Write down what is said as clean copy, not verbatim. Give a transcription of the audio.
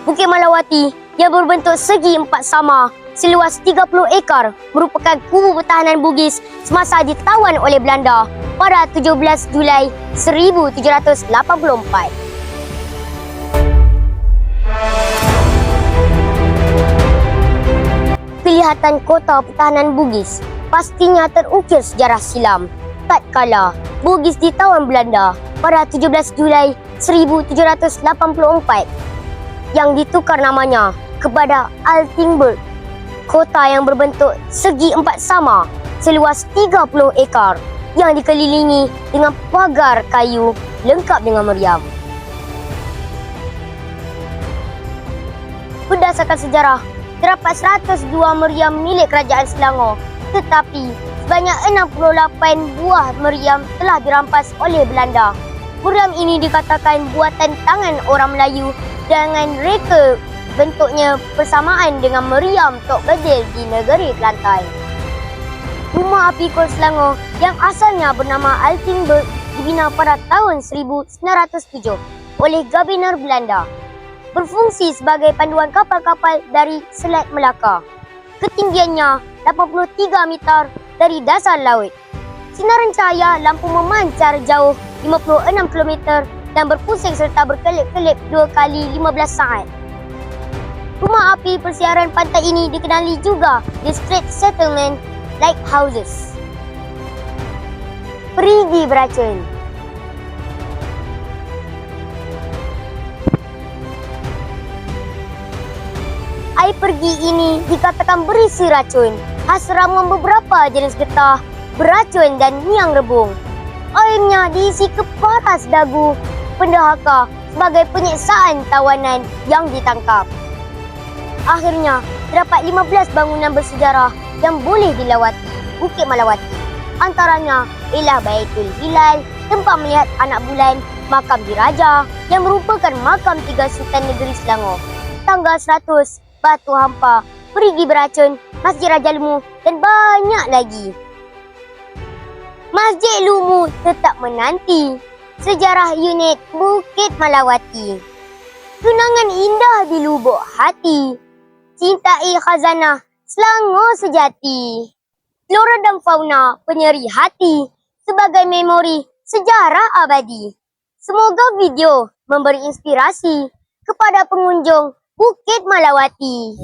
Bukit Malawati yang berbentuk segi empat sama seluas 30 ekar merupakan kubu pertahanan Bugis semasa ditawan oleh Belanda pada 17 Julai 1784. Kelihatan kota pertahanan Bugis pastinya terukir sejarah silam. Tatkala Bugis ditawan Belanda pada 17 Julai 1784 yang ditukar namanya kepada Altenburg, kota yang berbentuk segi empat sama seluas 30 ekar yang dikelilingi dengan pagar kayu lengkap dengan meriam. Berdasarkan sejarah, terdapat 102 meriam milik Kerajaan Selangor, tetapi sebanyak 68 buah meriam telah dirampas oleh Belanda. Meriam ini dikatakan buatan tangan orang Melayu dengan reka bentuknya persamaan dengan meriam Tok Bedil di negeri Kelantan. Rumah api Kor Selangor yang asalnya bernama Altenburg dibina pada tahun 1907 oleh Gabiner Belanda. Berfungsi sebagai panduan kapal-kapal dari Selat Melaka. Ketinggiannya 83 meter dari dasar laut. Sinaran cahaya lampu memancar jauh 56 km dan berpusing serta berkelip-kelip 2 kali 15 saat. Rumah api persiaran pantai ini dikenali juga The Strait Settlement Lighthouses. Perigi beracun. Air pergi ini dikatakan berisi racun, khas ramuan beberapa jenis getah, beracun dan niang rebung. Airnya diisi keparas dagu pendahaka sebagai penyiksaan tawanan yang ditangkap. Akhirnya, terdapat 15 bangunan bersejarah yang boleh dilawati Bukit Malawati. Antaranya ialah Baitul Hilal, tempat melihat anak bulan, makam diraja yang merupakan makam 3 Sultan Negeri Selangor, tangga 100, Batu Hampa, Perigi Beracun, Masjid Raja Lemu dan banyak lagi. Masjid Lumu tetap menanti. Sejarah unit Bukit Malawati. Kenangan indah di lubuk hati. Cintai khazanah Selangor sejati. Flora dan fauna penyeri hati sebagai memori sejarah abadi. Semoga video memberi inspirasi kepada pengunjung Bukit Malawati.